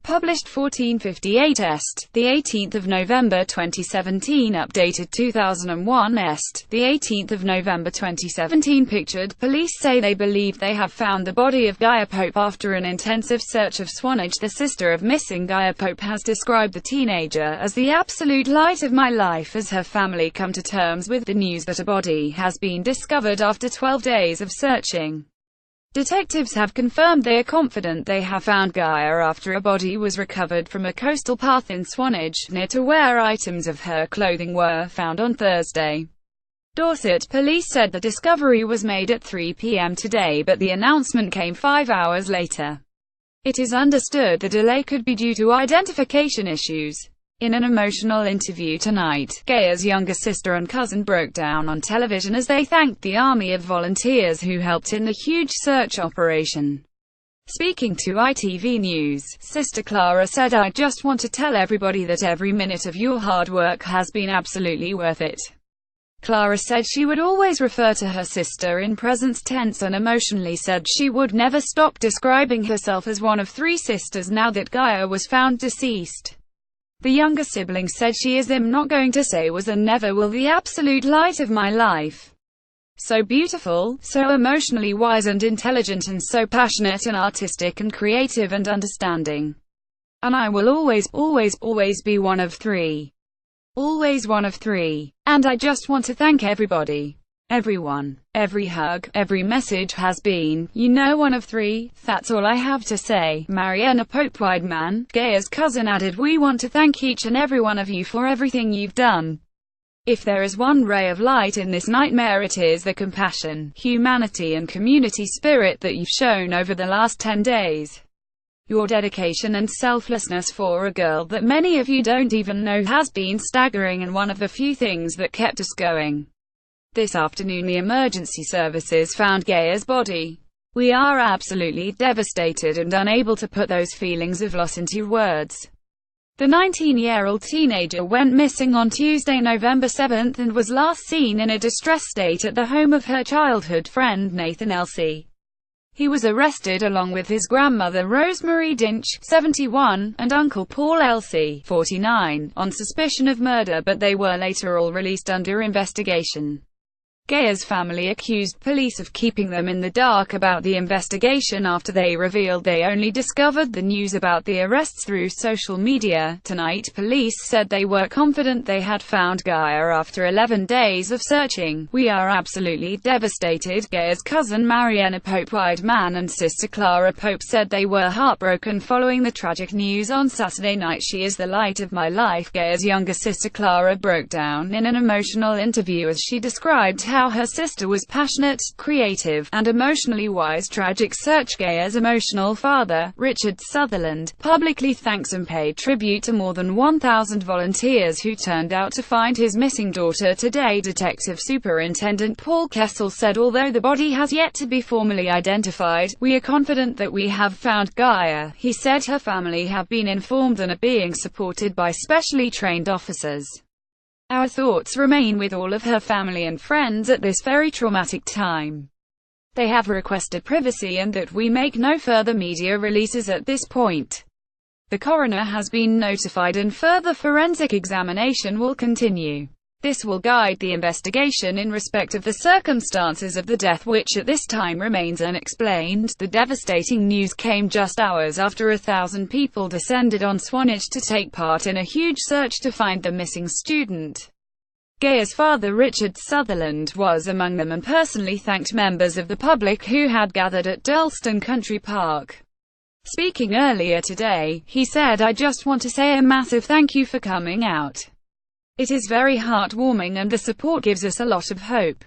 Published 1458 Est, the 18th of November 2017. Updated 2001 Est, the 18th of November 2017. Pictured. Police say they believe they have found the body of Gaia Pope after an intensive search of Swanage. The sister of missing Gaia Pope has described the teenager as the absolute light of my life as her family come to terms with the news that a body has been discovered after 12 days of searching. Detectives have confirmed they are confident they have found Gaia after a body was recovered from a coastal path in Swanage, near to where items of her clothing were found on Thursday. Dorset police said the discovery was made at 3 p.m. today, but the announcement came 5 hours later. It is understood the delay could be due to identification issues. In an emotional interview tonight, Gaia's younger sister and cousin broke down on television as they thanked the army of volunteers who helped in the huge search operation. Speaking to ITV News, Sister Clara said, "I just want to tell everybody that every minute of your hard work has been absolutely worth it." Clara said she would always refer to her sister in present tense and emotionally said she would never stop describing herself as one of 3 sisters now that Gaia was found deceased. The younger sibling said, "She is I'm not going to say was and never will the absolute light of my life. So beautiful, so emotionally wise and intelligent, and so passionate and artistic and creative and understanding. And I will always, always, always be one of 3. Always one of 3. And I just want to thank everybody. Everyone. Every hug, every message has been, one of 3, that's all I have to say." Mariana Pope Wideman, Gaia's cousin, added, "We want to thank each and every one of you for everything you've done. If there is one ray of light in this nightmare, it is the compassion, humanity and community spirit that you've shown over the last 10 days. Your dedication and selflessness for a girl that many of you don't even know has been staggering and one of the few things that kept us going." This afternoon the emergency services found Gaia's body. "We are absolutely devastated and unable to put those feelings of loss into words." The 19-year-old teenager went missing on Tuesday, November 7, and was last seen in a distressed state at the home of her childhood friend Nathan Elsey. He was arrested along with his grandmother Rosemary Dinch, 71, and uncle Paul Elsey, 49, on suspicion of murder, but they were later all released under investigation. Gaia's family accused police of keeping them in the dark about the investigation after they revealed they only discovered the news about the arrests through social media. Tonight, police said they were confident they had found Gaia after 11 days of searching. "We are absolutely devastated," Gaia's cousin Mariana Pope Wideman and sister Clara Pope said they were heartbroken following the tragic news on Saturday night. "She is the light of my life," Gaia's younger sister Clara broke down in an emotional interview as she described how her sister was passionate, creative, and emotionally wise. Tragic search. Gaia's emotional father, Richard Sutherland, publicly thanks and paid tribute to more than 1,000 volunteers who turned out to find his missing daughter today. Detective Superintendent Paul Kessel said, "Although the body has yet to be formally identified, we are confident that we have found Gaia." He said her family have been informed and are being supported by specially trained officers. "Our thoughts remain with all of her family and friends at this very traumatic time. They have requested privacy and that we make no further media releases at this point. The coroner has been notified and further forensic examination will continue. This will guide the investigation in respect of the circumstances of the death, which at this time remains unexplained." The devastating news came just hours after 1,000 people descended on Swanage to take part in a huge search to find the missing student. Gaia's father, Richard Sutherland, was among them and personally thanked members of the public who had gathered at Durlston Country Park. Speaking earlier today, he said, "I just want to say a massive thank you for coming out. It is very heartwarming and the support gives us a lot of hope."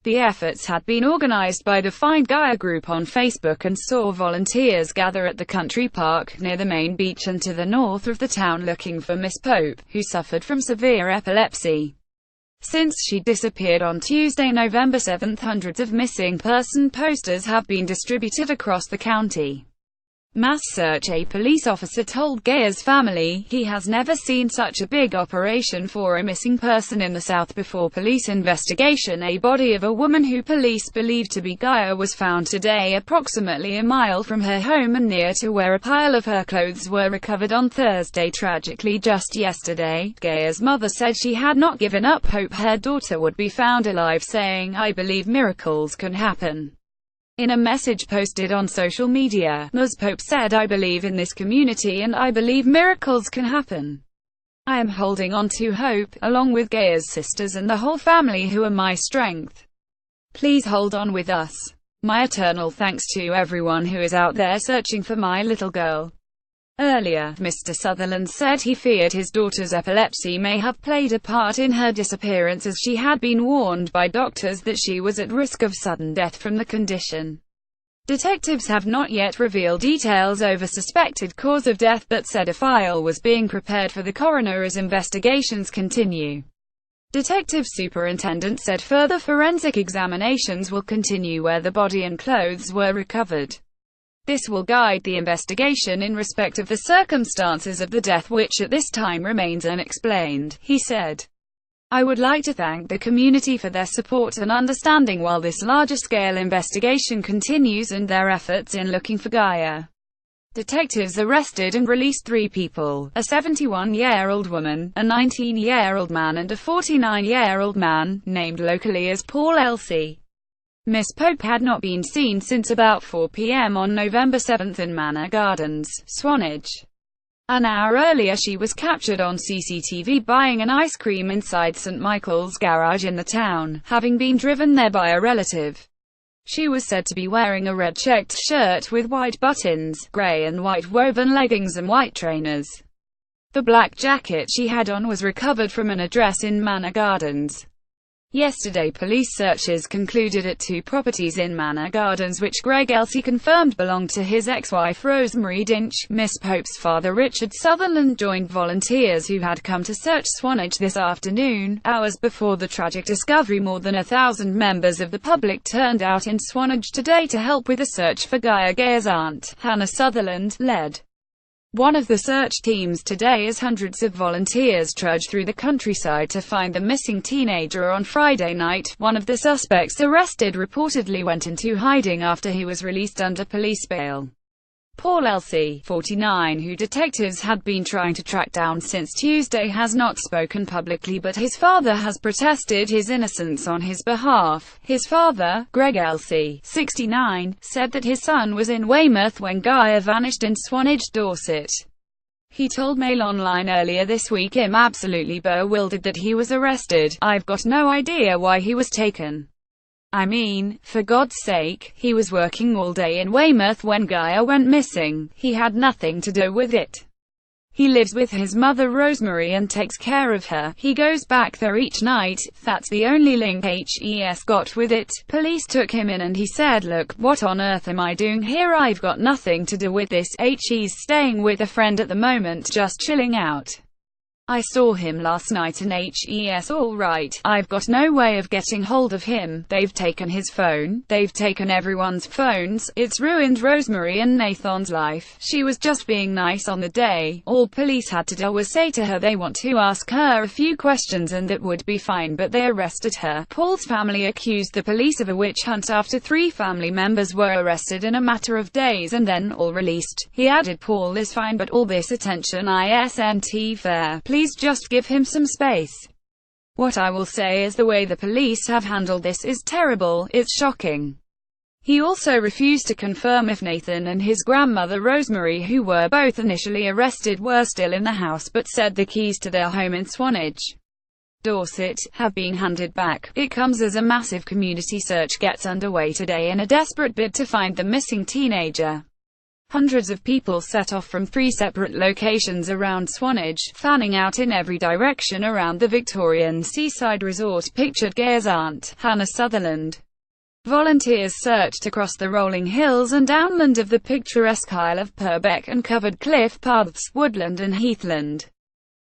The efforts had been organized by the Find Gaia group on Facebook and saw volunteers gather at the country park, near the main beach and to the north of the town, looking for Miss Pope, who suffered from severe epilepsy. Since she disappeared on Tuesday, November 7, hundreds of missing person posters have been distributed across the county. Mass search. A police officer told Gaia's family he has never seen such a big operation for a missing person in the South before. Police investigation. A body of a woman who police believe to be Gaia was found today approximately a mile from her home and near to where a pile of her clothes were recovered on Thursday. Tragically, just yesterday, Gaia's mother said she had not given up hope her daughter would be found alive, saying, "I believe miracles can happen." In a message posted on social media, Ms. Pope said, "I believe in this community and I believe miracles can happen. I am holding on to hope, along with Gaia's sisters and the whole family who are my strength. Please hold on with us. My eternal thanks to everyone who is out there searching for my little girl." Earlier, Mr. Sutherland said he feared his daughter's epilepsy may have played a part in her disappearance, as she had been warned by doctors that she was at risk of sudden death from the condition. Detectives have not yet revealed details over suspected cause of death, but said a file was being prepared for the coroner as investigations continue. Detective Superintendent said further forensic examinations will continue where the body and clothes were recovered. This will guide the investigation in respect of the circumstances of the death, which at this time remains unexplained, he said. "I would like to thank the community for their support and understanding while this larger-scale investigation continues and their efforts in looking for Gaia." Detectives arrested and released 3 people, a 71-year-old woman, a 19-year-old man and a 49-year-old man, named locally as Paul Elsie. Miss Pope had not been seen since about 4 p.m. on November 7 in Manor Gardens, Swanage. An hour earlier she was captured on CCTV buying an ice cream inside St. Michael's garage in the town, having been driven there by a relative. She was said to be wearing a red checked shirt with white buttons, grey and white woven leggings and white trainers. The black jacket she had on was recovered from an address in Manor Gardens. Yesterday, police searches concluded at 2 properties in Manor Gardens which Greg Elsie confirmed belonged to his ex-wife Rosemary Dinch. Miss Pope's father Richard Sutherland joined volunteers who had come to search Swanage this afternoon, hours before the tragic discovery. More than 1,000 members of the public turned out in Swanage today to help with the search for Gaia. Gaia's aunt, Hannah Sutherland, led one of the search teams today as hundreds of volunteers trudged through the countryside to find the missing teenager. On Friday night, one of the suspects arrested reportedly went into hiding after he was released under police bail. Paul Elsie, 49, who detectives had been trying to track down since Tuesday, has not spoken publicly, but his father has protested his innocence on his behalf. His father, Greg Elsie, 69, said that his son was in Weymouth when Gaia vanished in Swanage, Dorset. He told Mail Online earlier this week, "I'm absolutely bewildered that he was arrested. I've got no idea why he was taken. I mean, for God's sake, he was working all day in Weymouth when Gaia went missing. He had nothing to do with it. He lives with his mother Rosemary and takes care of her. He goes back there each night. That's the only link HES got with it. Police took him in and he said, 'Look, what on earth am I doing here? I've got nothing to do with this. He's staying with a friend at the moment, just chilling out. I saw him last night and HES all right. I've got no way of getting hold of him. They've taken his phone. They've taken everyone's phones. It's ruined Rosemary and Nathan's life. She was just being nice on the day. All police had to do was say to her they want to ask her a few questions and that would be fine, but they arrested her.'" Paul's family accused the police of a witch hunt after 3 family members were arrested in a matter of days and then all released. He added, "Paul is fine, but all this attention isn't fair. Please just give him some space. What I will say is the way the police have handled this is terrible. It's shocking." He also refused to confirm if Nathan and his grandmother Rosemary, who were both initially arrested, were still in the house, but said the keys to their home in Swanage, Dorset, have been handed back. It comes as a massive community search gets underway today in a desperate bid to find the missing teenager. Hundreds of people set off from 3 separate locations around Swanage, fanning out in every direction around the Victorian seaside resort pictured Gaia's aunt, Hannah Sutherland. Volunteers searched across the rolling hills and downland of the picturesque Isle of Purbeck and covered cliff paths, woodland and heathland.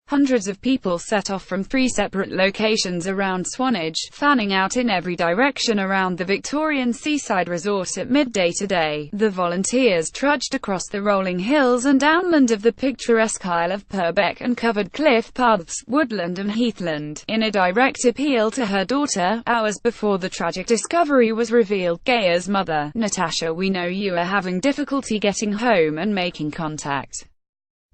Hundreds of people set off from 3 separate locations around Swanage, fanning out in every direction around the Victorian seaside resort at midday today. The volunteers trudged across the rolling hills and downland of the picturesque Isle of Purbeck and covered cliff paths, woodland and heathland, in a direct appeal to her daughter. Hours before the tragic discovery was revealed, Gaia's mother, Natasha, "We know you are having difficulty getting home and making contact.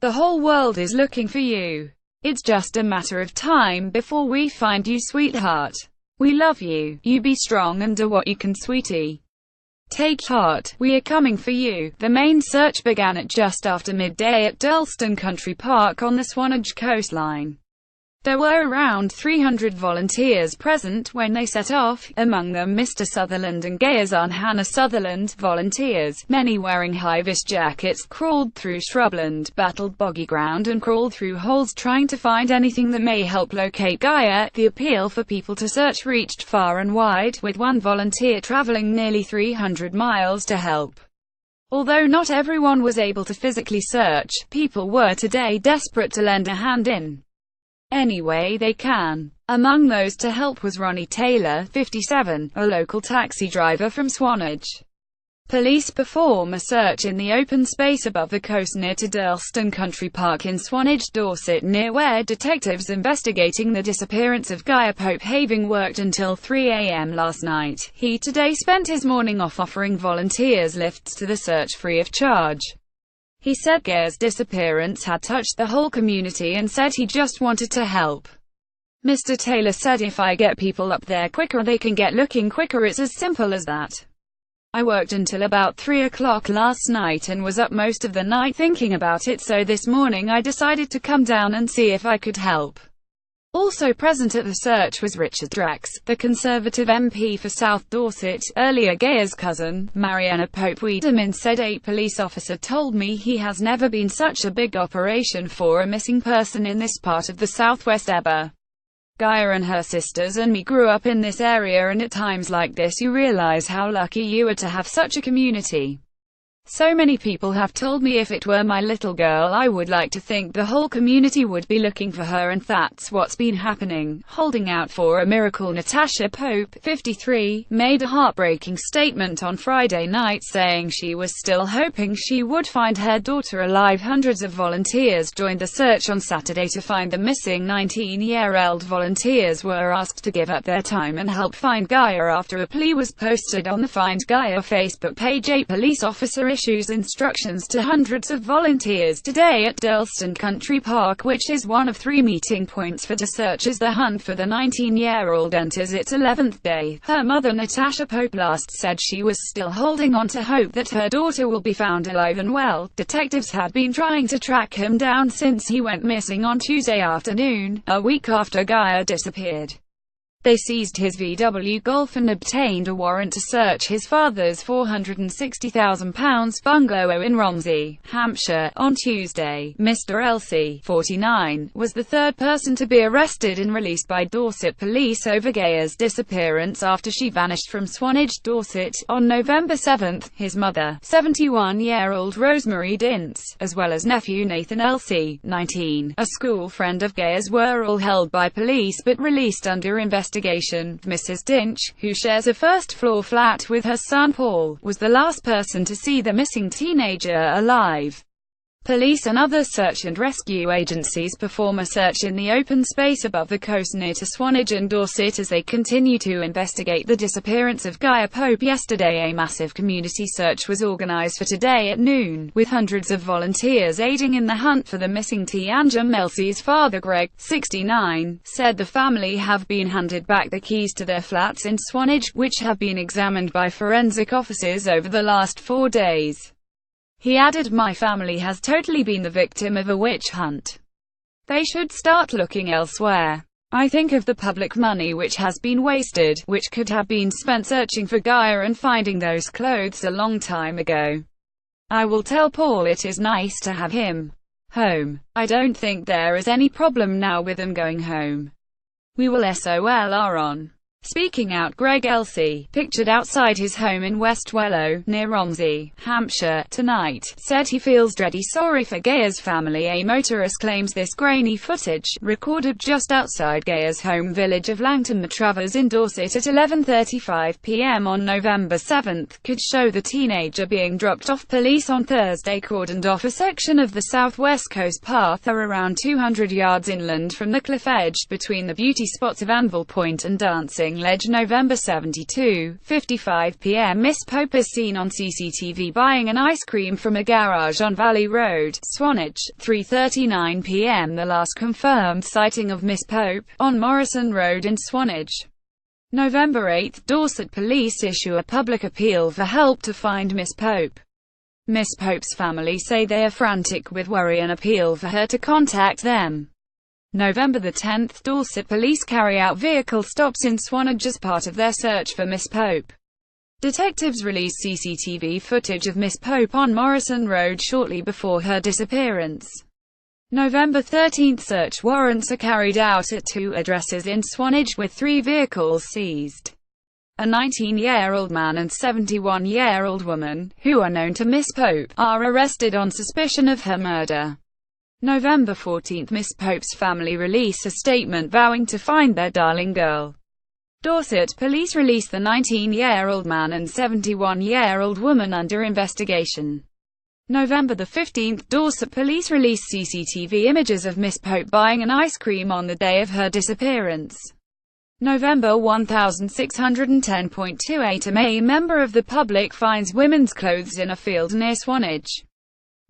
The whole world is looking for you. It's just a matter of time before we find you, sweetheart. We love you. You be strong and do what you can, sweetie. Take heart, we are coming for you." The main search began at just after midday at Durlston Country Park on the Swanage coastline. There were around 300 volunteers present when they set off, among them Mr. Sutherland and Gaia's aunt Hannah Sutherland. Volunteers, many wearing high-vis jackets, crawled through shrubland, battled boggy ground and crawled through holes trying to find anything that may help locate Gaia. The appeal for people to search reached far and wide, with one volunteer traveling nearly 300 miles to help. Although not everyone was able to physically search, people were today desperate to lend a hand in any way they can. Among those to help was Ronnie Taylor, 57, a local taxi driver from Swanage. Police perform a search in the open space above the coast near to Durlston Country Park in Swanage, Dorset, near where detectives investigating the disappearance of Gaia Pope having worked until 3 a.m. last night. He today spent his morning off offering volunteers lifts to the search free of charge. He said Gaia's disappearance had touched the whole community and said he just wanted to help. Mr. Taylor said, "If I get people up there quicker, they can get looking quicker. It's as simple as that. I worked until about 3 o'clock last night and was up most of the night thinking about it, so this morning I decided to come down and see if I could help." Also present at the search was Richard Drax, the Conservative MP for South Dorset. Earlier, Gaia's cousin, Mariana Pope Wiedemann, said, "A police officer told me he has never been such a big operation for a missing person in this part of the southwest ever. Gaia and her sisters and me grew up in this area, and at times like this you realize how lucky you are to have such a community. So many people have told me if it were my little girl, I would like to think the whole community would be looking for her, and that's what's been happening." Holding out for a miracle, Natasha Pope, 53, made a heartbreaking statement on Friday night saying she was still hoping she would find her daughter alive. Hundreds of volunteers joined the search on Saturday to find the missing 19-year-old. Volunteers were asked to give up their time and help find Gaia after a plea was posted on the Find Gaia Facebook page. A police officer issues instructions to hundreds of volunteers today at Durlston Country Park, which is one of 3 meeting points for the search as the hunt for the 19-year-old enters its 11th day. Her mother, Natasha Pope, last said she was still holding on to hope that her daughter will be found alive and well. Detectives had been trying to track him down since he went missing on Tuesday afternoon, a week after Gaia disappeared. They seized his VW Golf and obtained a warrant to search his father's £460,000 bungalow in Romsey, Hampshire, on Tuesday. Mr. Elsie, 49, was the third person to be arrested and released by Dorset police over Gaia's disappearance after she vanished from Swanage, Dorset, on November 7. His mother, 71-year-old Rosemary Dintz, as well as nephew Nathan Elsie, 19, a school friend of Gaia's, were all held by police but released under investigation. Mrs. Dinch, who shares a first-floor flat with her son Paul, was the last person to see the missing teenager alive. Police and other search and rescue agencies perform a search in the open space above the coast near to Swanage and Dorset as they continue to investigate the disappearance of Gaia Pope. Yesterday, a massive community search was organized for today at noon, with hundreds of volunteers aiding in the hunt for the missing Tianjin. Elsie's father, Greg, 69, said the family have been handed back the keys to their flats in Swanage, which have been examined by forensic officers over the last 4 days. He added, "My family has totally been the victim of a witch hunt. They should start looking elsewhere. I think of the public money which has been wasted, which could have been spent searching for Gaia and finding those clothes a long time ago. I will tell Paul it is nice to have him home. I don't think there is any problem now with them going home. We will SOLR on." Speaking out, Greg Elsey, pictured outside his home in West Wellow, near Romsey, Hampshire, tonight, said he feels dreadfully sorry for Gaia's family. A motorist claims this grainy footage, recorded just outside Gaia's home village of Langton-Matravers in Dorset at 11:35 p.m. on November 7, could show the teenager being dropped off. Police on Thursday cordoned off a section of the southwest coast path around 200 yards inland from the cliff edge between the beauty spots of Anvil Point and Dancing Ledge. November 7:55 p.m. Miss Pope is seen on CCTV buying an ice cream from a garage on Valley Road, Swanage. 3:39 p.m. The last confirmed sighting of Miss Pope, on Morrison Road in Swanage. November 8, Dorset police issue a public appeal for help to find Miss Pope. Miss Pope's family say they are frantic with worry and appeal for her to contact them. November 10, Dorset police carry out vehicle stops in Swanage as part of their search for Miss Pope. Detectives released CCTV footage of Miss Pope on Morrison Road shortly before her disappearance. November 13, search warrants are carried out at 2 addresses in Swanage with 3 vehicles seized. A 19-year-old man and 71-year-old woman, who are known to Miss Pope, are arrested on suspicion of her murder. November 14, Miss Pope's family release a statement vowing to find their darling girl. Dorset police released the 19-year-old man and 71-year-old woman under investigation. November 15, Dorset police released CCTV images of Miss Pope buying an ice cream on the day of her disappearance. November 1610.28 A member of the public finds women's clothes in a field near Swanage.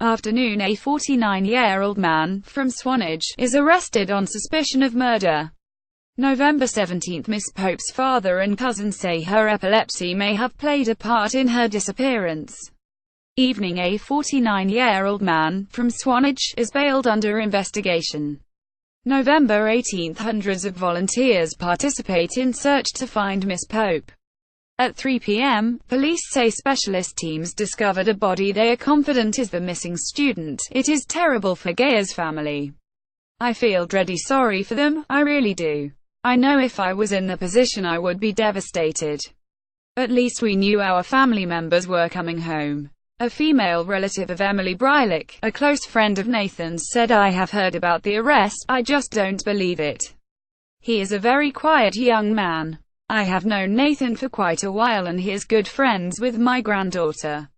Afternoon, a 49-year-old man, from Swanage, is arrested on suspicion of murder. November 17, Miss Pope's father and cousin say her epilepsy may have played a part in her disappearance. Evening, a 49-year-old man, from Swanage, is bailed under investigation. November 18, hundreds of volunteers participate in search to find Miss Pope. At 3 p.m., police say specialist teams discovered a body they are confident is the missing student. It is terrible for Gaia's family. I feel dreadfully sorry for them, I really do. I know if I was in the position I would be devastated. At least we knew our family members were coming home. A female relative of Emily Brylick, a close friend of Nathan's, said, I have heard about the arrest, I just don't believe it. He is a very quiet young man. I have known Nathan for quite a while and he is good friends with my granddaughter.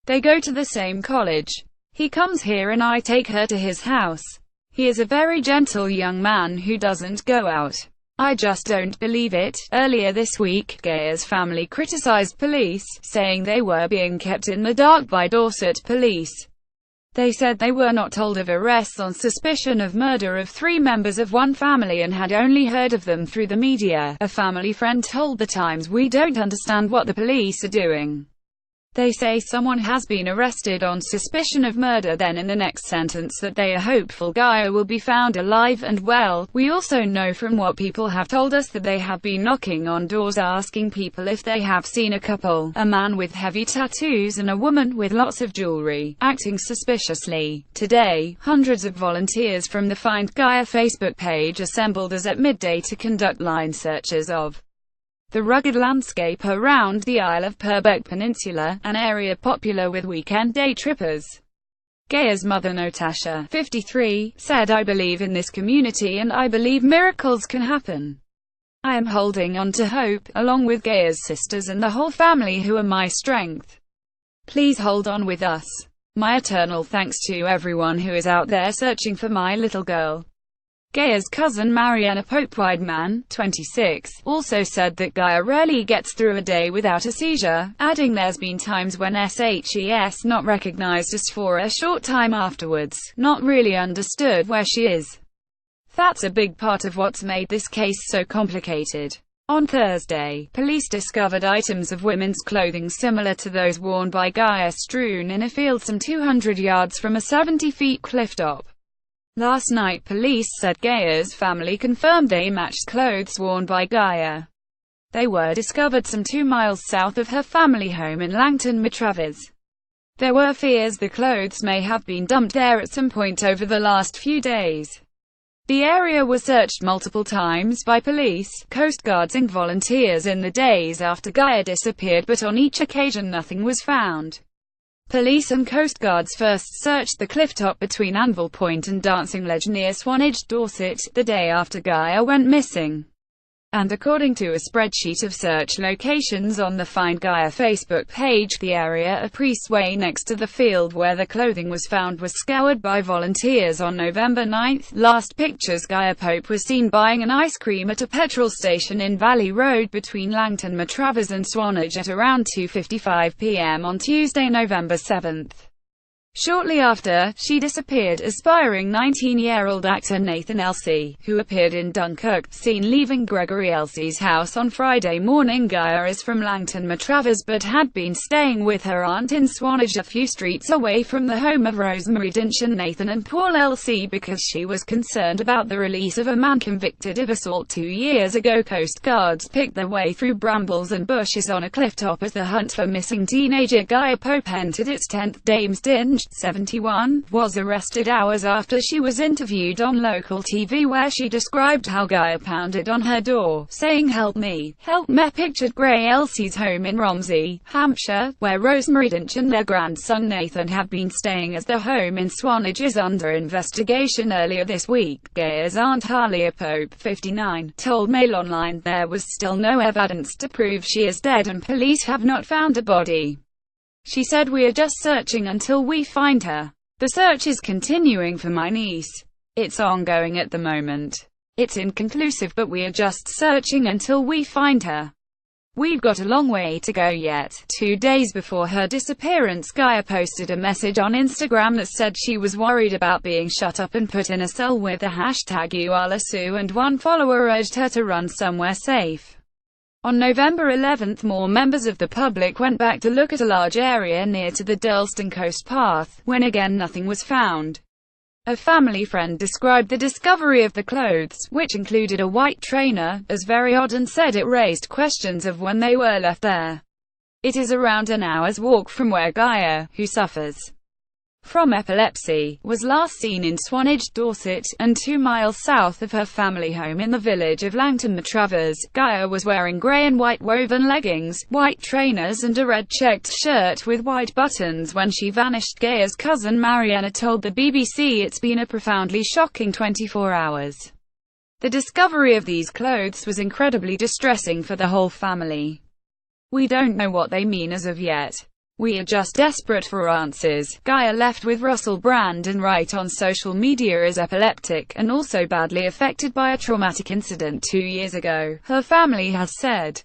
They go to the same college. He comes here and I take her to his house. He is a very gentle young man who doesn't go out. I just don't believe it. Earlier this week, Gaia's family criticized police, saying they were being kept in the dark by Dorset police. They said they were not told of arrests on suspicion of murder of 3 members of one family and had only heard of them through the media. A family friend told The Times, we don't understand what the police are doing. They say someone has been arrested on suspicion of murder, then in the next sentence that they are hopeful Gaia will be found alive and well. We also know from what people have told us that they have been knocking on doors asking people if they have seen a couple, a man with heavy tattoos and a woman with lots of jewelry, acting suspiciously. Today, hundreds of volunteers from the Find Gaia Facebook page assembled as at midday to conduct line searches of the rugged landscape around the Isle of Purbeck Peninsula, an area popular with weekend day trippers. Gaia's mother, Natasha, 53, said, I believe in this community and I believe miracles can happen. I am holding on to hope, along with Gaia's sisters and the whole family who are my strength. Please hold on with us. My eternal thanks to everyone who is out there searching for my little girl. Gaia's cousin Mariana Pope Wideman, 26, also said that Gaia rarely gets through a day without a seizure, adding there's been times when SHES not recognized us for a short time afterwards, not really understood where she is. That's a big part of what's made this case so complicated. On Thursday, police discovered items of women's clothing similar to those worn by Gaia strewn in a field some 200 yards from a 70-foot cliff top. Last night police said Gaia's family confirmed they matched clothes worn by Gaia. They were discovered some 2 miles south of her family home in Langton-Matravers. There were fears the clothes may have been dumped there at some point over the last few days. The area was searched multiple times by police, coast guards and volunteers in the days after Gaia disappeared, but on each occasion nothing was found. Police and coast guards first searched the clifftop between Anvil Point and Dancing Ledge near Swanage, Dorset, the day after Gaia went missing. And according to a spreadsheet of search locations on the Find Gaia Facebook page, the area of Priest's Way next to the field where the clothing was found was scoured by volunteers on November 9. Last pictures: Gaia Pope was seen buying an ice cream at a petrol station in Valley Road between Langton Matravers and Swanage at around 2:55 p.m. on Tuesday, November 7. Shortly after, she disappeared. Aspiring 19-year-old actor Nathan Elsey, who appeared in Dunkirk, seen leaving Gregory Elsey's house on Friday morning. Gaia is from Langton Matravers but had been staying with her aunt in Swanage, a few streets away from the home of Rosemary Dinchin, Nathan and Paul Elsey, because she was concerned about the release of a man convicted of assault 2 years ago. Coast guards picked their way through brambles and bushes on a clifftop as the hunt for missing teenager Gaia Pope entered its 10th day. Dinch, 71, was arrested hours after she was interviewed on local TV, where she described how Gaia pounded on her door, saying "Help me, help me." Pictured Gray Elsey's home in Romsey, Hampshire, where Rosemary Dinch and their grandson Nathan have been staying, as their home in Swanage is under investigation. Earlier this week, Gaia's aunt Gaia Pope, 59, told Mail Online there was still no evidence to prove she is dead and police have not found a body. She said, "We are just searching until we find her. The search is continuing for my niece. It's ongoing at the moment. It's inconclusive, but we are just searching until we find her. We've got a long way to go yet." 2 days before her disappearance, Gaia posted a message on Instagram that said she was worried about being shut up and put in a cell with the hashtag #UalaSue, and one follower urged her to run somewhere safe. On November 11, more members of the public went back to look at a large area near to the Durlston Coast Path, when again nothing was found. A family friend described the discovery of the clothes, which included a white trainer, as very odd and said it raised questions of when they were left there. It is around an hour's walk from where Gaia, who suffers from epilepsy, was last seen in Swanage, Dorset, and 2 miles south of her family home in the village of Langton Matravers. Gaia was wearing grey and white woven leggings, white trainers and a red checked shirt with white buttons when she vanished. Gaia's cousin Mariana told the BBC, "It's been a profoundly shocking 24 hours. The discovery of these clothes was incredibly distressing for the whole family. We don't know what they mean as of yet. We are just desperate for answers." Gaia left with Russell Brandon Wright on social media as epileptic, and also badly affected by a traumatic incident 2 years ago, her family has said.